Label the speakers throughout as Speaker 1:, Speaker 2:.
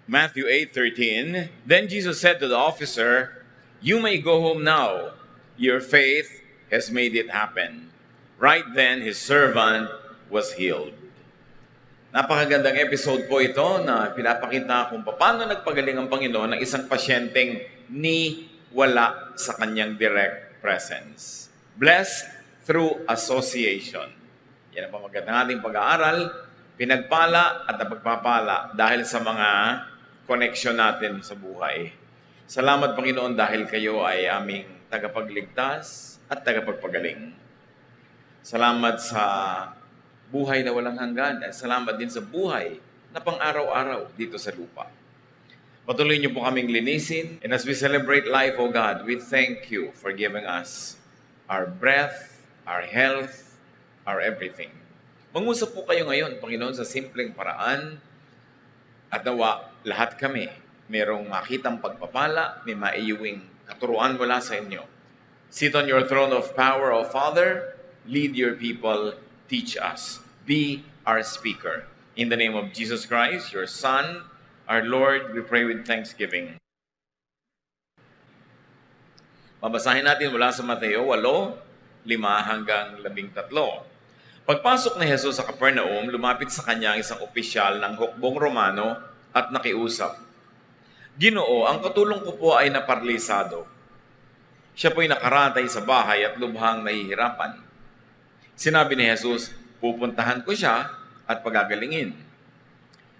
Speaker 1: Matthew 8:13. Then Jesus said to the officer, "You may go home now. Your faith has made it happen." Right then, his servant was healed. Napakagandang episode po ito na pinapakita kung paano nagpagaling ang Panginoon ng isang pasyenteng ni wala sa kanyang direct presence. Blessed through association. Yan ang pamagandang ating pag-aaral, pinagpala at napagpapala dahil sa mga connection natin sa buhay. Salamat Panginoon dahil kayo ay aming tagapagligtas at tagapagpagaling. Salamat sa buhay na walang hanggan at salamat din sa buhay na pang-araw-araw dito sa lupa. Patuloy niyo po kaming linisin, and as we celebrate life, O God, we thank you for giving us our breath, our health, our everything. Mangusap po kayo ngayon, Panginoon, sa simpleng paraan at nawa lahat kami merong makitang pagpapala, may maiyuwing katuruan mula sa inyo. Sit on your throne of power, O Father, lead your people, teach us. Be our speaker. In the name of Jesus Christ, your Son, our Lord, we pray with thanksgiving. Babasahin natin mula sa Mateo 8:5-13. Pagpasok ni Jesus sa Capernaum, lumapit sa kanya ang isang opisyal ng hukbong Romano at nakiusap. "Ginoo, ang katulong ko po ay naparalisado. Siya po'y nakaratay sa bahay at lubhang nahihirapan." Sinabi ni Jesus, "Pupuntahan ko siya at pagagalingin."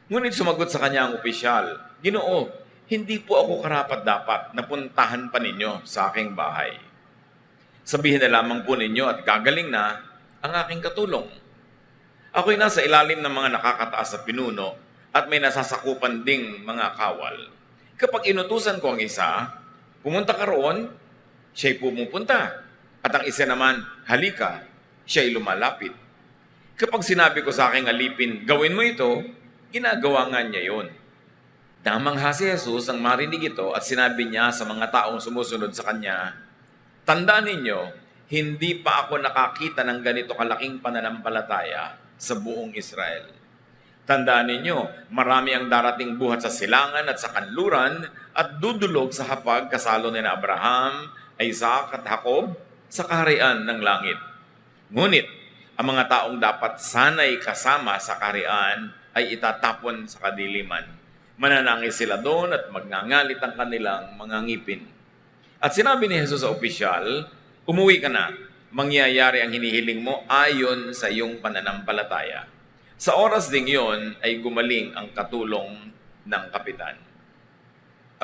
Speaker 1: Ngunit sumagot sa kanya ang opisyal, "Ginoo, hindi po ako karapat-dapat na puntahan pa ninyo sa aking bahay. Sabihin na lamang po ninyo at gagaling na ang aking katulong. Ako'y nasa ilalim ng mga nakakataas na pinuno at may nasasakupan ding mga kawal. Kapag inutusan ko ang isa, pumunta ka roon, siya'y pumupunta. At ang isa naman, halika, siya'y lumalapit. Kapag sinabi ko sa aking alipin, gawin mo ito, ginagawa nga niya yun." Namangha si Jesus ang marinig ito at sinabi niya sa mga taong sumusunod sa kanya, "Tandaan ninyo, hindi pa ako nakakita ng ganito kalaking pananampalataya sa buong Israel. Tandaan ninyo, marami ang darating buhat sa silangan at sa kanluran at dudulog sa hapag kasalo ni Abraham, Isaac at Jacob sa kaharian ng langit. Ngunit, ang mga taong dapat sanay kasama sa kaharian ay itatapon sa kadiliman. Mananangis sila doon at magngangalit ang kanilang mga ngipin." At sinabi ni Jesus sa opisyal, "Umuwi ka na, mangyayari ang hinihiling mo ayon sa iyong pananampalataya." Sa oras ding yon ay gumaling ang katulong ng kapitan.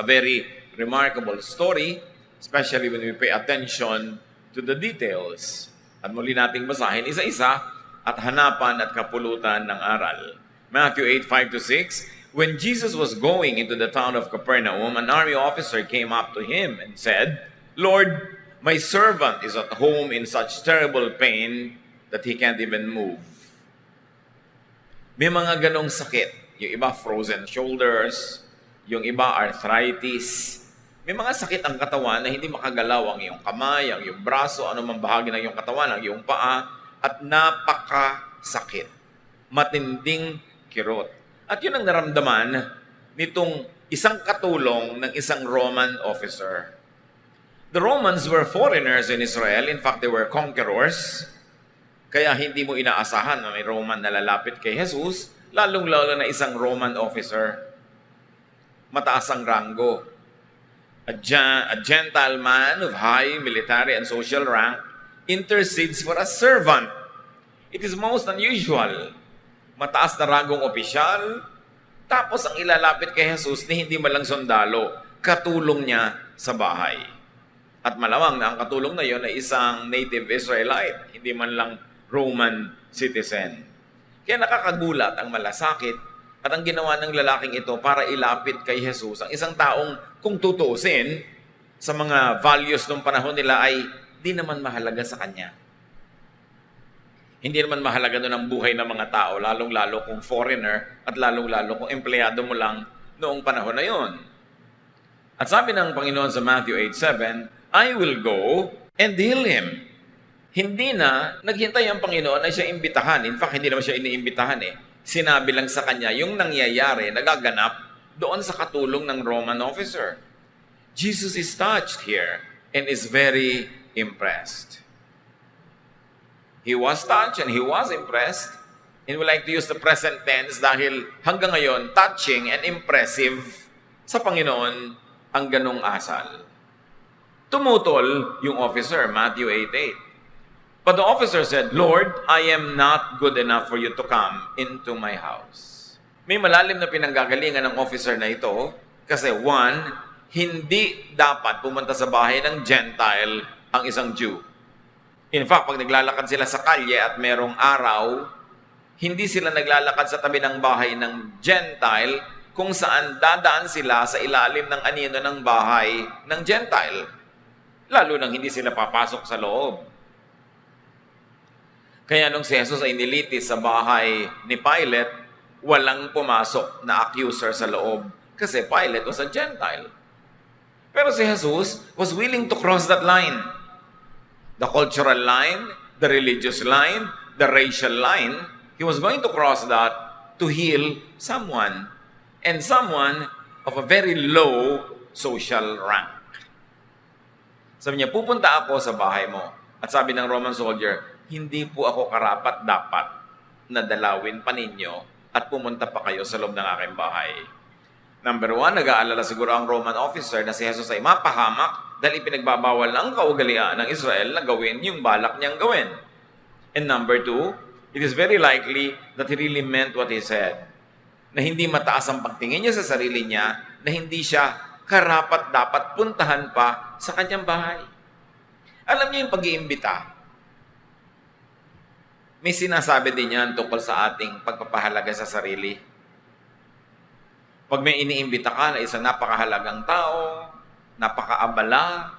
Speaker 1: A very remarkable story, especially when we pay attention to the details. At muli nating basahin isa-isa at hanapan at kapulutan ng aral. Matthew 8:5-6, when Jesus was going into the town of Capernaum, an army officer came up to him and said, "Lord, my servant is at home in such terrible pain that he can't even move." May mga ganong sakit. Yung iba frozen shoulders, yung iba arthritis. May mga sakit ang katawan na hindi makagalaw ang iyong kamay, ang iyong braso, anumang bahagi ng iyong katawan, ang iyong paa, at napakasakit. Matinding kirot. At yun ang naramdaman nitong isang katulong ng isang Roman officer. The Romans were foreigners in Israel. In fact, they were conquerors. Kaya hindi mo inaasahan na may Roman na lalapit kay Jesus, lalong-lalo na isang Roman officer. Mataas ang ranggo. A gentleman of high military and social rank intercedes for a servant. It is most unusual. Mataas na ranggong opisyal, tapos ang ilalapit kay Jesus ni hindi malang sundalo, katulong niya sa bahay. At malamang na ang katulong na yon ay isang native Israelite, hindi man lang Roman citizen. Kaya nakakagulat ang malasakit at ang ginawa ng lalaking ito para ilapit kay Jesus ang isang taong kung tutuusin sa mga values ng panahon nila ay di naman mahalaga sa kanya. Hindi naman mahalaga doon ang buhay ng mga tao, lalong-lalo kung foreigner at lalong-lalo kung empleyado mo lang noong panahon na yon. At sabi ng Panginoon sa Matthew 8:7, "I will go and heal him." Hindi na naghintay ang Panginoon na siya imbitahan. In fact, hindi naman siya iniimbitahan eh. Sinabi lang sa kanya yung nangyayari, nagaganap doon sa katulong ng Roman officer. Jesus is touched here and is very impressed. He was touched and he was impressed. And we like to use the present tense dahil hanggang ngayon, touching and impressive sa Panginoon ang ganong asal. Tumutol yung officer, Matthew 8:8. But the officer said, Lord, I am not good enough for you to come into my house. May malalim na pinanggagalingan ng officer na ito kasi one, hindi dapat pumunta sa bahay ng Gentile ang isang Jew. In fact, pag naglalakad sila sa kalye at merong araw, hindi sila naglalakad sa tabi ng bahay ng Gentile kung saan dadaan sila sa ilalim ng anino ng bahay ng Gentile. Lalo nang hindi sila papasok sa loob. Kaya nung si Jesus ay nilitis sa bahay ni Pilate, walang pumasok na accuser sa loob kasi Pilate was a Gentile. Pero si Jesus was willing to cross that line. The cultural line, the religious line, the racial line, he was going to cross that to heal someone, and someone of a very low social rank. Sabi niya, pupunta ako sa bahay mo. At sabi ng Roman soldier, hindi po ako karapat-dapat na dalawin pa ninyo at pumunta pa kayo sa loob ng aking bahay. Number one, nag-aalala siguro ang Roman officer na si Jesus ay mapahamak dahil ipinagbabawal ng kaugalian ng Israel na gawin yung balak niyang gawin. And number two, it is very likely that he really meant what he said. Na hindi mataas ang pagtingin niya sa sarili niya, na hindi siya karapat-dapat puntahan pa sa kanyang bahay. Alam niyo yung pag-iimbita. May sinasabi din yan tungkol sa ating pagpapahalaga sa sarili. Pag may iniimbita ka na isang napakahalagang tao, napakaabala,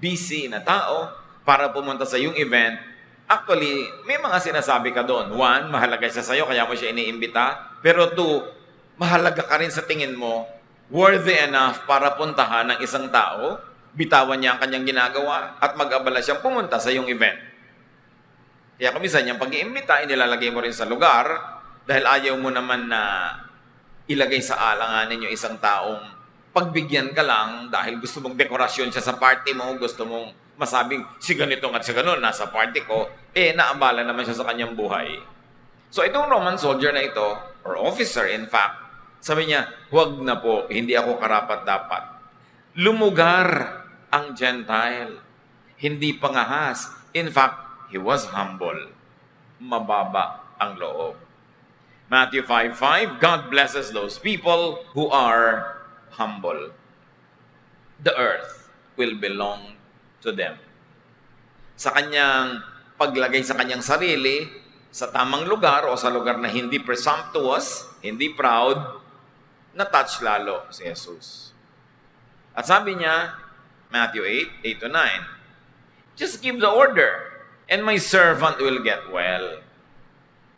Speaker 1: busy na tao, para pumunta sa iyong event, actually, may mga sinasabi ka doon. One, mahalaga siya sa'yo, kaya mo siya iniimbita. Pero two, mahalaga ka rin sa tingin mo, worthy enough para puntahan ng isang tao, bitawan niya ang kanyang ginagawa, at mag-abala siyang pumunta sa iyong event. Kaya kung minsan niyang pag-iimbita, inilalagay mo rin sa lugar, dahil ayaw mo naman na ilagay sa alanganin yung isang taong pagbigyan ka lang dahil gusto mong dekorasyon siya sa party mo, gusto mong masabing si ganito at si ganon nasa party ko, naabala naman siya sa kanyang buhay. So itong Roman soldier na ito, or officer in fact, sabi niya, huwag na po, hindi ako karapat-dapat. Lumugar ang Gentile, hindi pangahas. In fact, he was humble. Mababa ang loob. Matthew 5:5, God blesses those people who are humble. The earth will belong to them. Sa kanyang paglagay sa kanyang sarili, sa tamang lugar o sa lugar na hindi presumptuous, hindi proud, na-touch lalo si Jesus. At sabi niya, Matthew 8:8-9, just give the order, and my servant will get well.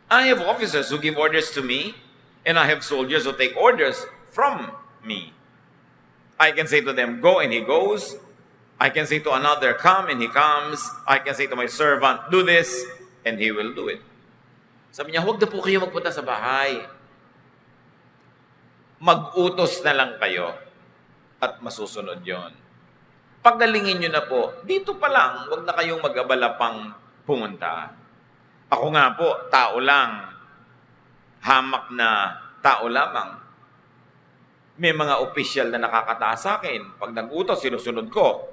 Speaker 1: I have officers who give orders to me, and I have soldiers who take orders from me. I can say to them, go, and he goes. I can say to another, come, and he comes. I can say to my servant, do this, and he will do it. Sabi niya, huwag na po kayo magpunta sa bahay. Mag-utos na lang kayo, at masusunod yon. Pagdalingin nyo na po, dito pa lang, huwag na kayong mag-abala pang pumunta. Ako nga po, tao lang. Hamak na tao lamang. May mga opisyal na nakakataas sa akin. Pag nag-utos, sinusunod ko.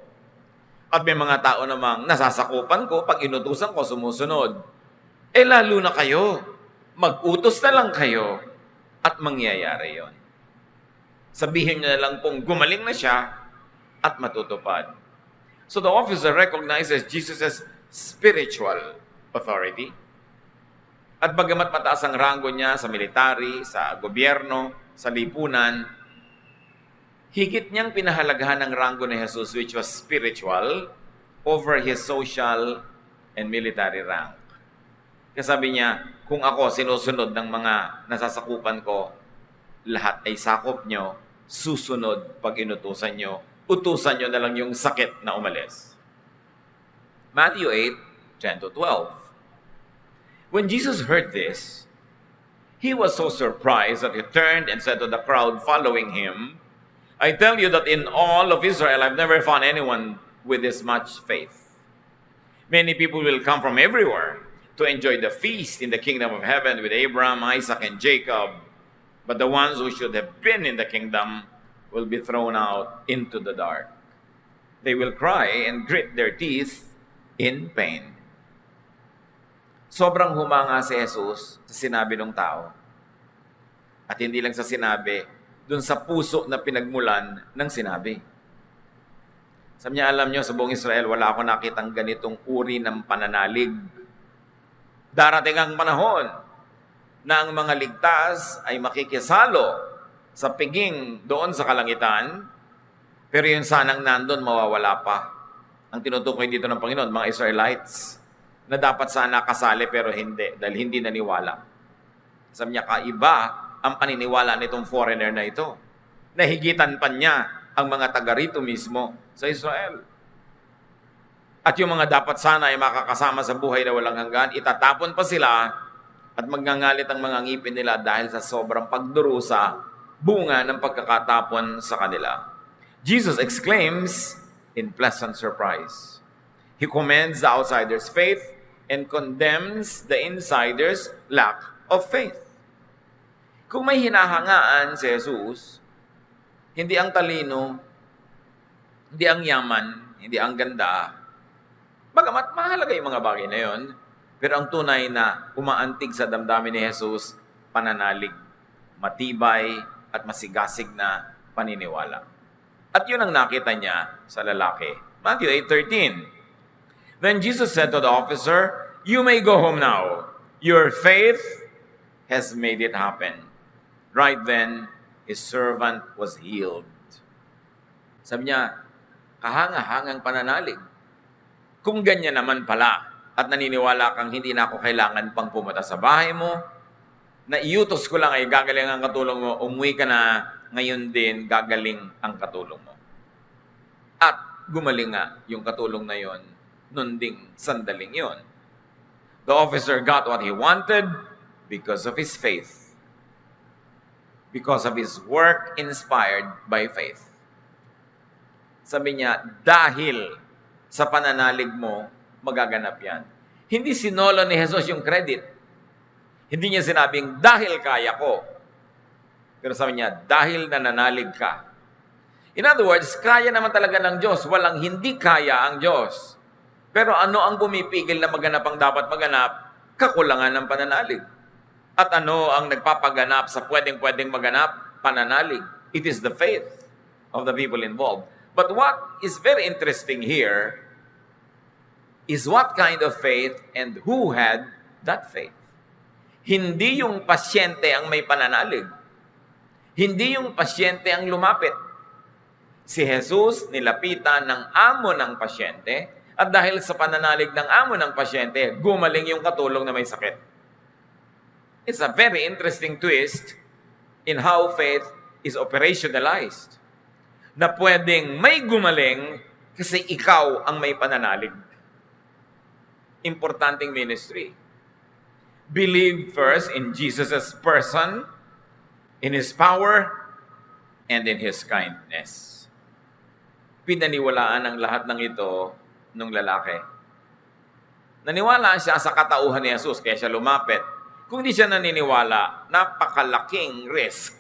Speaker 1: At may mga tao namang nasasakupan ko, pag inutusan ko, sumusunod. Lalo na kayo. Mag-utos na lang kayo at mangyayari yon. Sabihin niyo na lang pong gumaling na siya at matutupad. So the officer recognizes Jesus' spiritual authority. At bagamat mataas ang ranggo niya sa military, sa gobyerno, sa lipunan, higit niyang pinahalagahan ng ranggo ni Jesus, which was spiritual, over his social and military rank. Kaya sabi niya, kung ako sinusunod ng mga nasasakupan ko, lahat ay sakop nyo, susunod pag inutusan nyo, utusan nyo na lang yung sakit na umalis. Matthew 8:10-12. When Jesus heard this, He was so surprised that he turned and said to the crowd following him, I tell you that in all of Israel, I've never found anyone with this much faith. Many people will come from everywhere to enjoy the feast in the kingdom of heaven with Abraham, Isaac, and Jacob. But the ones who should have been in the kingdom will be thrown out into the dark. They will cry and grit their teeth in pain. Sobrang humanga si Jesus sa sinabi ng tao. At hindi lang sa sinabi, dun sa puso na pinagmulan ng sinabi. Sabi niya, alam niyo, sa buong Israel, wala ako nakitang ganitong uri ng pananalig. Darating ang panahon na ang mga ligtas ay makikisalo sa piging doon sa kalangitan, pero yung sanang nandun, mawawala pa. Ang tinutukoy dito ng Panginoon, mga Israelites, na dapat sana kasali pero hindi, dahil hindi naniwala. Sabi niya, kaiba ang paniniwala nitong foreigner na ito. Nahigitan pa niya ang mga taga rito mismo sa Israel. At yung mga dapat sana ay makakasama sa buhay na walang hanggan, itatapon pa sila at magngangalit ang mga ngipin nila dahil sa sobrang pagdurusa, bunga ng pagkakatapon sa kanila. Jesus exclaims in pleasant surprise. He commends the outsider's faith and condemns the insider's lack of faith. Kung may hinahangaan si Jesus, hindi ang talino, hindi ang yaman, hindi ang ganda, bagamat mahalaga yung mga bagay na yon, pero ang tunay na umaantig sa damdamin ni Jesus, pananalig, matibay at masigasig na paniniwala. At yun ang nakita niya sa lalaki. Matthew 8:13. Then Jesus said to the officer, you may go home now. Your faith has made it happen. Right then, his servant was healed. Sabi niya, kahanga-hangang pananalig. Kung ganyan naman pala, at naniniwala kang hindi na ako kailangan pang pumunta sa bahay mo, na iutos ko lang ay gagaling ang katulong mo, umuwi ka na, ngayon din gagaling ang katulong mo. At gumaling nga yung katulong na yon, nun ding sandaling yon. The officer got what he wanted because of his faith. Because of his work inspired by faith. Sabi niya, dahil sa pananalig mo, magaganap yan. Hindi sinolo ni Jesus yung credit. Hindi niya sinabing, dahil kaya ko. Pero sabi niya, dahil nananalig ka. In other words, kaya naman talaga ng Diyos. Walang hindi kaya ang Diyos. Pero ano ang pumipigil na maganap ang dapat maganap? Kakulangan ng pananalig. At ano ang nagpapaganap sa pwedeng-pwedeng maganap? Pananalig. It is the faith of the people involved. But what is very interesting here is what kind of faith and who had that faith. Hindi yung pasyente ang may pananalig. Hindi yung pasyente ang lumapit. Si Jesus nilapitan ng amo ng pasyente at dahil sa pananalig ng amo ng pasyente, gumaling yung katulong na may sakit. It's a very interesting twist in how faith is operationalized. Na pwedeng may gumaling kasi ikaw ang may pananalig. Importanteng ministry. Believe first in Jesus' person, in His power, and in His kindness. Pinaniwalaan ang lahat ng ito nung lalaki. Naniwala siya sa katauhan ni Jesus kaya siya lumapit. Kung di siya naniniwala, napakalaking risk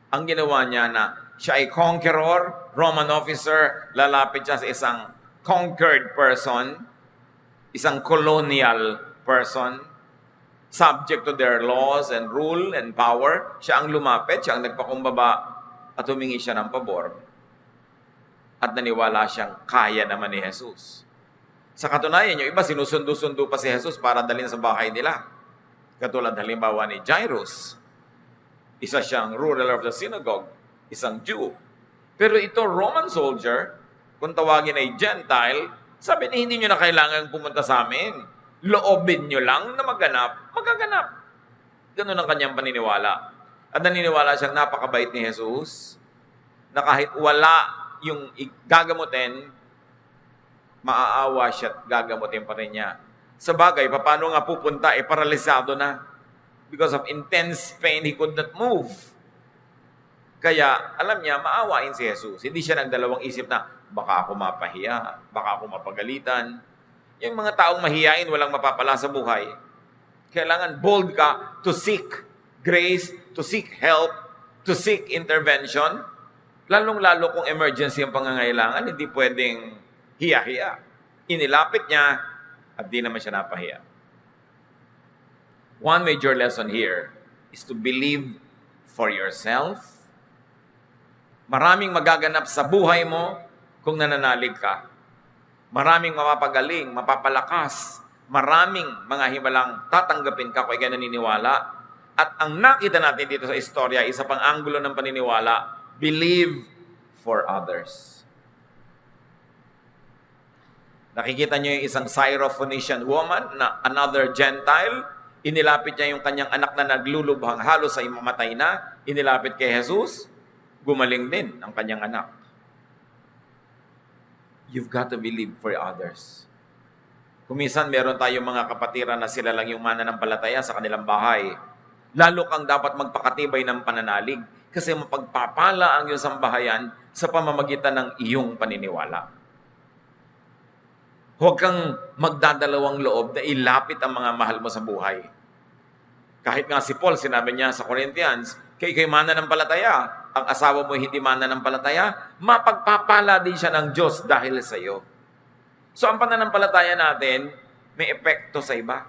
Speaker 1: ang ginawa niya na siya ay conqueror, Roman officer, lalapit siya sa isang conquered person, isang colonial person, subject to their laws and rule and power. Siya ang lumapit, siya ang nagpakumbaba at humingi siya ng pabor. At naniwala siyang kaya naman ni Jesus. Sa katunayan, yung iba sinusundo-sundo pa si Jesus para dalhin sa bahay nila. Katulad halimbawa ni Jairus. Isa siyang ruler of the synagogue, isang Jew. Pero ito, Roman soldier, kung tawagin ay Gentile, sabi niya, hindi nyo na kailangan pumunta sa amin. Loobin nyo lang na maganap, magaganap. Ganun ang kanyang paniniwala. At naniniwala siyang napakabait ni Jesus, na kahit wala yung gagamutin, maaawa siya at gagamutin pa rin niya. Sa bagay, paano nga pupunta? Paralisado na. Because of intense pain, he could not move. Kaya, alam niya, maawain si Jesus. Hindi siya nagdalawang isip na, baka ako mapahiya, baka ako mapagalitan. Yung mga taong mahiyain, walang mapapala sa buhay. Kailangan bold ka to seek grace, to seek help, to seek intervention. Lalong-lalo kung emergency ang pangangailangan, hindi pwedeng hiya-hiya. Inilapit niya at di naman siya napahiya. One major lesson here is to believe for yourself. Maraming magaganap sa buhay mo kung nananalig ka. Maraming mapapagaling, mapapalakas. Maraming mga himalang tatanggapin ka kung ikay naniniwala. At ang nakita natin dito sa istorya, isa pang anggulo ng paniniwala, believe for others. Nakikita niyo yung isang Syrophoenician woman na another Gentile. Inilapit niya yung kanyang anak na naglulubhang halos ay mamatay na. Inilapit kay Jesus. Gumaling din ang kanyang anak. You've got to believe for others. Kuminsan meron tayong mga kapatiran na sila lang yung mananampalataya sa kanilang bahay. Lalo kang dapat magpakatibay ng pananalig kasi mapagpapala ang iyong sambahayan sa pamamagitan ng iyong paniniwala. Huwag kang magdadalawang loob na ilapit ang mga mahal mo sa buhay. Kahit nga si Paul, sinabi niya sa Corinthians, kay mananampalataya, ang asawa mo hindi mananampalataya, mapagpapala din siya ng Diyos dahil sa iyo. So ang pananampalataya natin, may epekto sa iba.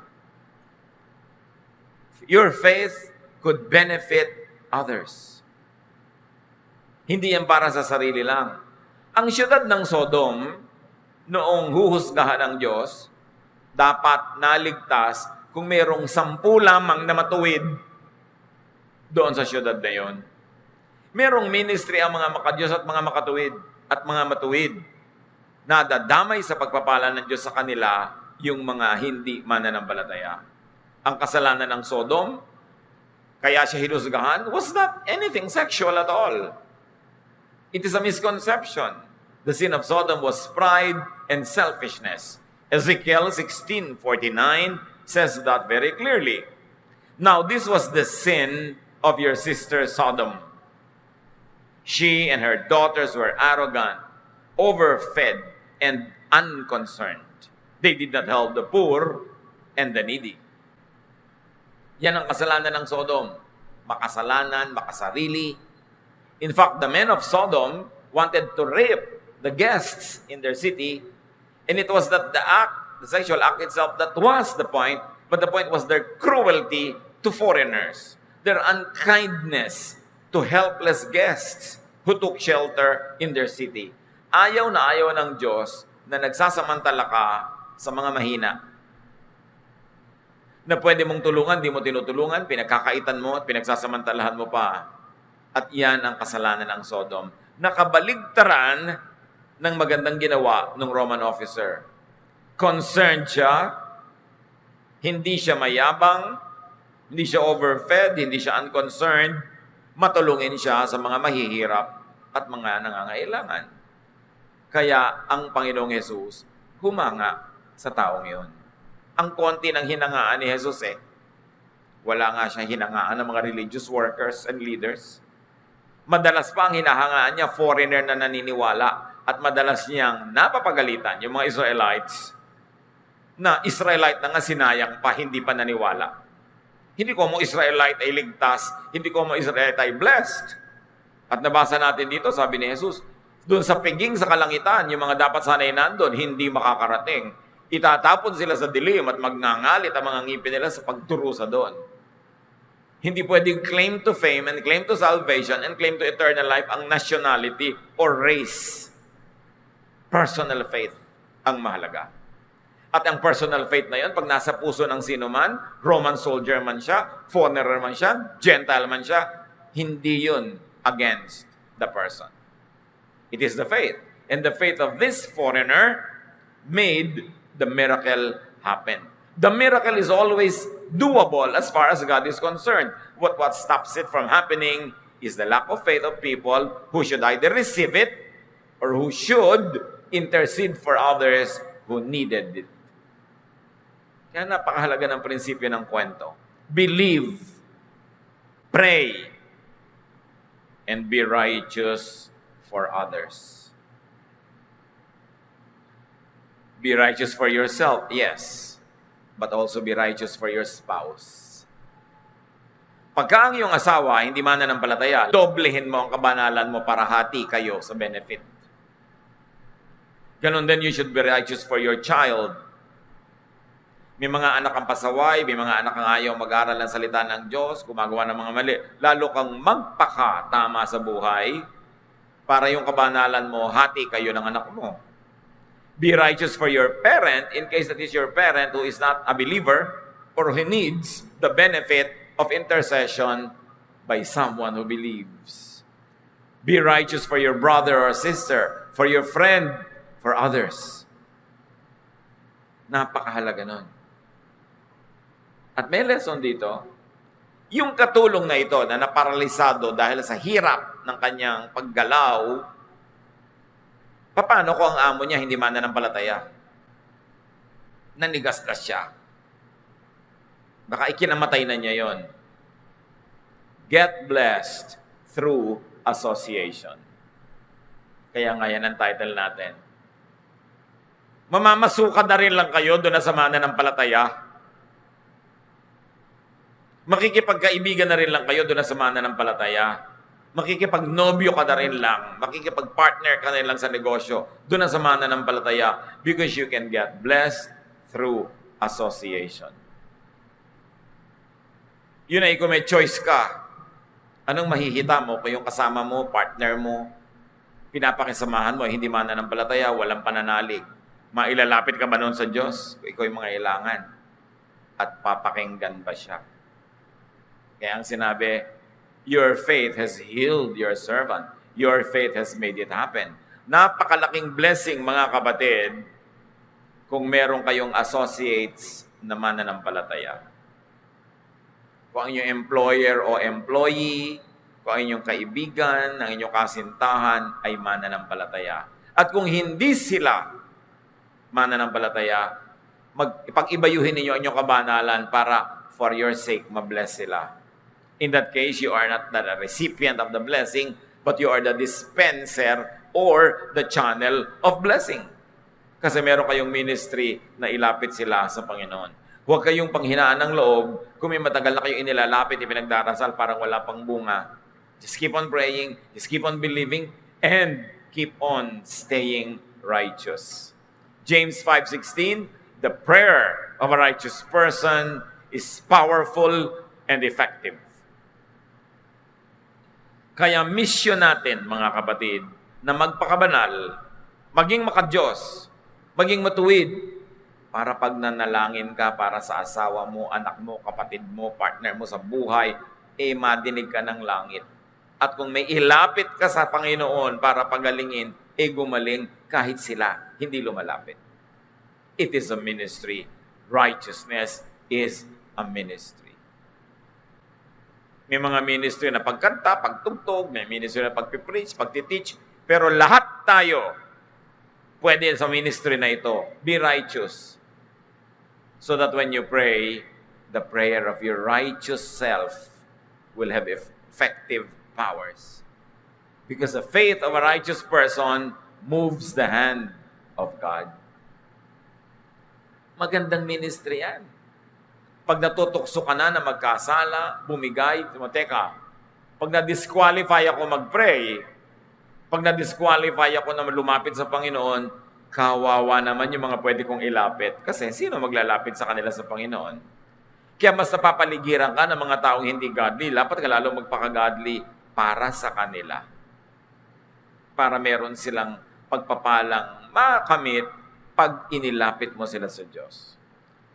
Speaker 1: Your faith could benefit others. Hindi yan para sa sarili lang. Ang siyudad ng Sodom, noong huhusgahan ng Diyos, dapat naligtas kung mayroong 10 lamang na matuwid doon sa siyudad na yon. Merong ministry ang mga makadiyos at mga makatuwid at mga matuwid. Nadadamay sa pagpapala ng Diyos sa kanila yung mga hindi mananampalataya. Ang kasalanan ng Sodom, kaya siya hinusgahan, was not anything sexual at all. It is a misconception. The sin of Sodom was pride and selfishness. Ezekiel 16:49 says that very clearly. Now, this was the sin of your sister Sodom. She and her daughters were arrogant, overfed, and unconcerned. They did not help the poor and the needy. Yan ang kasalanan ng Sodom. Makasalanan, makasarili. In fact, the men of Sodom wanted to rape the guests in their city, and it was not the sexual act itself that was the point, but the point was their cruelty to foreigners, their unkindness to helpless guests who took shelter in their city. Ayaw na ayaw ng Diyos na nagsasamantala ka sa mga mahina. Na pwede mong tulungan, di mo tinutulungan, pinagkakaitan mo at pinagsasamantalahan mo pa. At yan ang kasalanan ng Sodom. Nakabaligtaran ng magandang ginawa ng Roman officer. Concerned siya, hindi siya mayabang, hindi siya overfed, hindi siya unconcerned, matulungin siya sa mga mahihirap at mga nangangailangan. Kaya ang Panginoong Jesus humanga sa taong yun. Ang konti ng hinangaan ni Jesus wala nga siyang hinangaan ng mga religious workers and leaders. Madalas pa ang hinahangaan niya, foreigner na naniniwala, at madalas niyang napapagalitan yung mga Israelites na Israelite na nga sinayang pa, hindi pa naniwala. Hindi ko mo Israelite ay ligtas, hindi ko mo Israelite ay blessed. At nabasa natin dito, sabi ni Jesus, doon sa piging sa kalangitan, yung mga dapat sanay nandun, hindi makakarating. Itatapon sila sa dilim at magngangalit ang mga ngipin nila sa pagturusa doon. Hindi pwedeng claim to fame and claim to salvation and claim to eternal life ang nationality or race. Personal faith ang mahalaga. At ang personal faith na yun, pag nasa puso ng sino man, Roman soldier man siya, foreigner man siya, Gentile man siya, hindi yun against the person. It is the faith. And the faith of this foreigner made the miracle happen. The miracle is always doable as far as God is concerned. What stops it from happening is the lack of faith of people who should either receive it or who should intercede for others who needed it. Kaya napakahalaga ng prinsipyo ng kwento. believe, pray, and be righteous for others. Be righteous for yourself, yes, but also be righteous for your spouse. Pagka ang iyong asawa hindi mananampalataya, doblehin mo ang kabanalan mo para hati kayo sa benefit. Ganon din, you should be righteous for your child. May mga anak ang pasaway, may mga anak ang ayaw mag-aral ng salita ng Diyos, gumagawa ng mga mali. Lalo kang magpakatama sa buhay para yung kabanalan mo, hati kayo ng anak mo. Be righteous for your parent in case that is your parent who is not a believer or who needs the benefit of intercession by someone who believes. Be righteous for your brother or sister, for your friend, for others. Napakahalaga nun. At may lesson dito, yung katulong na ito na naparalisado dahil sa hirap ng kanyang paggalaw, paano kung ang amo niya hindi mananampalataya? Nanigasgas siya. Baka ikinamatay na niya yon. Get blessed through association. Kaya nga yan ang title natin. Mamamasukan na rin lang kayo doon na sa mananampalataya. Makikipagkaibigan na rin lang kayo doon na sa mananampalataya. Makikipagnobyo ka na rin lang. Makikipagpartner ka na rin lang sa negosyo doon na sa mananampalataya because you can get blessed through association. Yun ay kung may choice ka. Anong mahihita mo kung yung kasama mo, partner mo, pinapakisamahan mo, hindi mananampalataya, walang pananalig. Mailalapit ka ba noon sa Diyos? Kung ikaw yung mga ilangan. At papakinggan ba siya? Kaya ang sinabi, your faith has healed your servant. Your faith has made it happen. Napakalaking blessing, mga kapatid, kung meron kayong associates na mananampalataya. Kung ang inyong employer o employee, kung ang inyong kaibigan, ang inyong kasintahan ay mananampalataya. At kung hindi sila mananampalataya, pag-ibayuhin ninyo ang inyong kabanalan para for your sake, mabless sila. In that case, you are not the recipient of the blessing, but you are the dispenser or the channel of blessing. Kasi meron kayong ministry na ilapit sila sa Panginoon. Huwag kayong panghinaan ng loob kung may matagal na kayong inilalapit, ipinagdarasal, parang wala pang bunga. Just keep on praying, just keep on believing, and keep on staying righteous. James 5:16, the prayer of a righteous person is powerful and effective. Kaya mission natin, mga kapatid, na magpakabanal, maging makadiyos, maging matuwid, para pag nanalangin ka para sa asawa mo, anak mo, kapatid mo, partner mo sa buhay, madinig ka ng langit. At kung may ilapit ka sa Panginoon para pagalingin, gumaling kahit sila hindi lumalapit. It is a ministry. Righteousness is a ministry. May mga ministry na pagkanta, pagtugtog, may ministry na pagpipreach, pagtiteach, pero lahat tayo pwede sa ministry na ito. Be righteous. So that when you pray, the prayer of your righteous self will have effective powers. Because the faith of a righteous person moves the hand of God. Magandang ministry yan. Pag natutukso ka na magkasala, bumigay, teka, pag na-disqualify ako mag-pray, pag na-disqualify ako na lumapit sa Panginoon, kawawa naman yung mga pwede kong ilapit. Kasi sino maglalapit sa kanila sa Panginoon? Kaya mas napapaligiran ka ng mga taong hindi godly, dapat ka lalo magpaka-godly para sa kanila. Para meron silang pagpapalang makamit pag inilapit mo sila sa Diyos.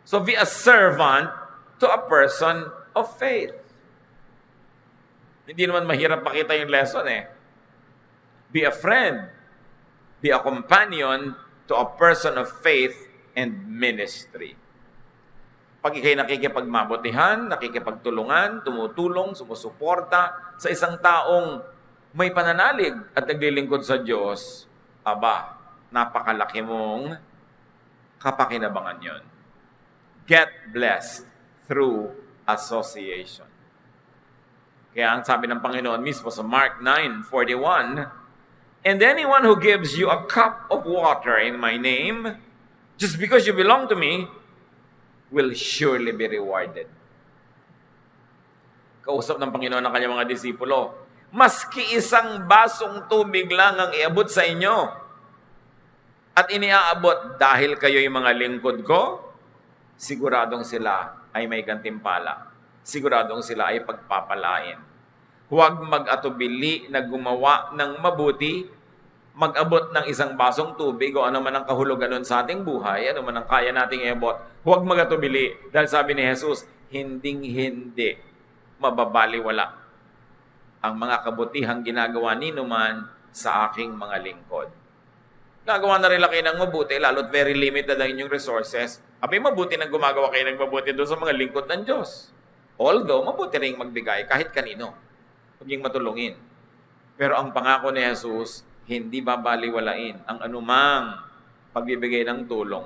Speaker 1: So be a servant to a person of faith. Hindi naman mahirap makita yung lesson Be a friend. Be a companion to a person of faith and ministry. Pag ikay nakikipagmabutihan, nakikipagtulungan, tumutulong, sumusuporta sa isang taong may pananalig at naglilingkod sa Diyos, napakalaki mong kapakinabangan yon. Get blessed through association. Kaya ang sabi ng Panginoon mismo sa Mark 9:41, "And anyone who gives you a cup of water in my name, just because you belong to me, will surely be rewarded." Kausap ng Panginoon ng kanyang mga disipulo, maski isang basong tubig lang ang iabot sa inyo, at iniaabot dahil kayo'y mga lingkod ko, siguradong sila ay may gantimpala. Siguradong sila ay pagpapalain. Huwag mag-atubili na gumawa ng mabuti, mag-abot ng isang basong tubig o ano man ang kahulugan nun sa ating buhay, ano man ang kaya nating iabot. Huwag mag-atubili dahil sabi ni Jesus, hinding-hindi mababaliwala ang mga kabutihang ginagawa ninuman sa aking mga lingkod. Gagawa na rin kayo ng mabuti, lalo't very limited ang inyong resources. Abay, mabuti nang gumagawa kayo ng mabuti doon sa mga lingkod ng Diyos. Although, mabuti rin magbigay kahit kanino. Huwag niyong matulungin. Pero ang pangako ni Jesus, hindi babaliwalain ang anumang pagbibigay ng tulong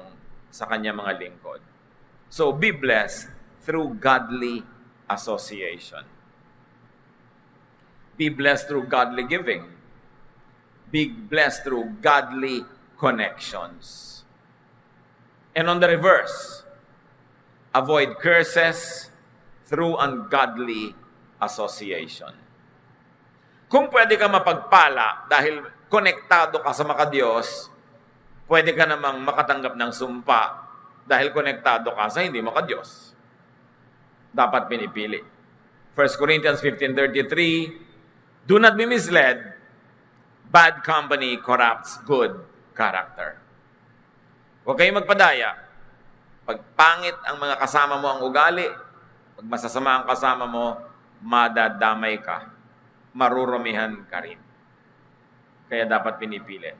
Speaker 1: sa kanya mga lingkod. So, be blessed through godly association. Be blessed through godly giving. Be blessed through godly connections. And on the reverse, avoid curses through ungodly association. Kung pwede ka mapagpala dahil konektado ka sa makadiyos, pwede ka namang makatanggap ng sumpa dahil konektado ka sa hindi makadiyos. Dapat pinipili. 1 Corinthians 15:33, "Do not be misled. Bad company corrupts good character." Huwag kayong magpadaya. Pag pangit ang mga kasama mo ang ugali, pag masasama ang kasama mo, madadamay ka. Marurumihan ka rin. Kaya dapat pinipili.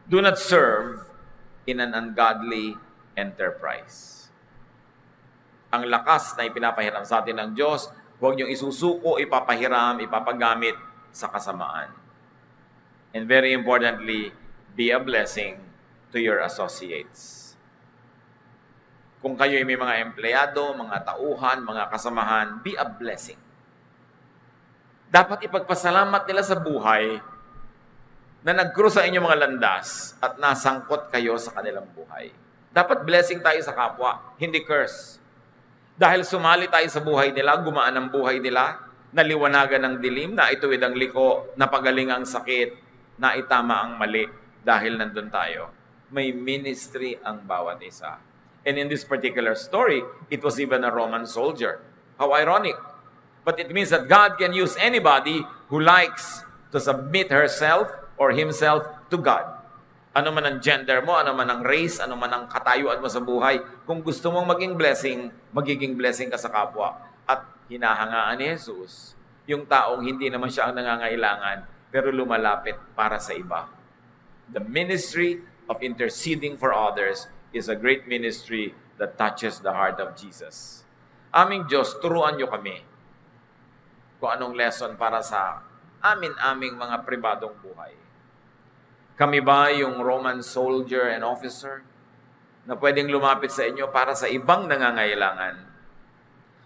Speaker 1: Do not serve in an ungodly enterprise. Ang lakas na ipinapahiram sa atin ng Diyos, huwag niyong isusuko, ipapahiram, ipapagamit sa kasamaan. And very importantly, be a blessing to your associates. Kung kayo'y may mga empleyado, mga tauhan, mga kasamahan, be a blessing. Dapat ipagpasalamat nila sa buhay na nag-cross sa inyong mga landas at nasangkot kayo sa kanilang buhay. Dapat blessing tayo sa kapwa, hindi curse. Dahil sumali tayo sa buhay nila, gumaan ang buhay nila, naliwanagan ng dilim, naituwid ang liko, napagaling ang sakit, naitama ang mali dahil nandun tayo. May ministry ang bawat isa. And in this particular story, it was even a Roman soldier. How ironic. But it means that God can use anybody who likes to submit herself or himself to God. Ano man ang gender mo, ano man ang race, ano man ang katayuan mo sa buhay, kung gusto mong maging blessing, magiging blessing ka sa kapwa. At hinahangaan ni Jesus, yung taong hindi naman siya ang nangangailangan, pero lumalapit para sa iba. The ministry of interceding for others is a great ministry that touches the heart of Jesus. Aming Diyos, turuan niyo kami kung anong lesson para sa aming mga pribadong buhay. Kami ba yung Roman soldier and officer na pwedeng lumapit sa inyo para sa ibang nangangailangan?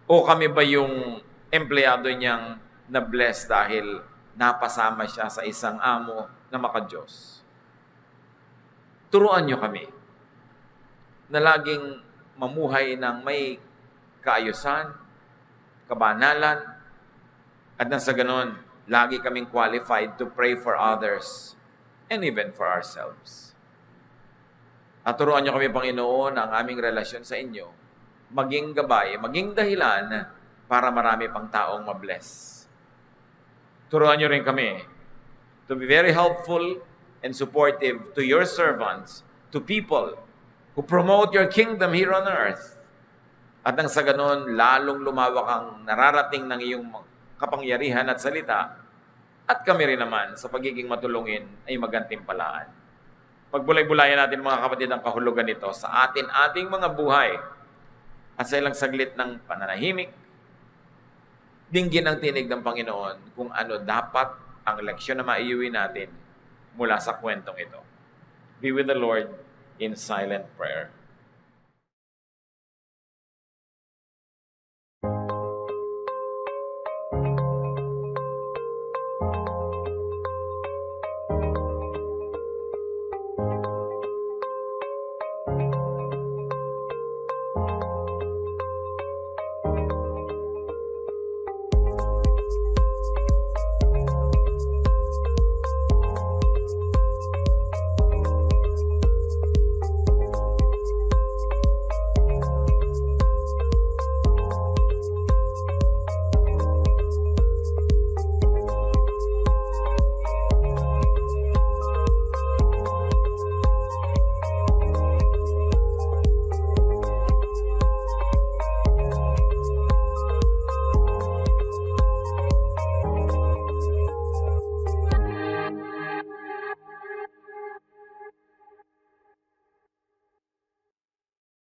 Speaker 1: O kami ba yung empleyado niyang na-bless dahil napasama siya sa isang amo na makadiyos? Turuan niyo kami na laging mamuhay ng may kaayusan, kabanalan, at nang sa ganon, lagi kaming qualified to pray for others and even for ourselves. At turuan niyo kami, Panginoon, ang aming relasyon sa inyo, maging gabay, maging dahilan para marami pang taong mabless. Turuan niyo rin kami to be very helpful and supportive to your servants, to people who promote your kingdom here on earth. At nang sa ganon, lalong lumawak ang nararating ng iyong kapangyarihan at salita, at kami rin naman sa pagiging matulungin ay magantimpalaan. Pagbulay-bulayan natin mga kapatid ang kahulugan nito sa ating mga buhay at sa ilang saglit ng pananahimik, dinggin ang tinig ng Panginoon kung ano dapat ang leksyon na maiuwi natin mula sa kwentong ito. Be with the Lord in silent prayer.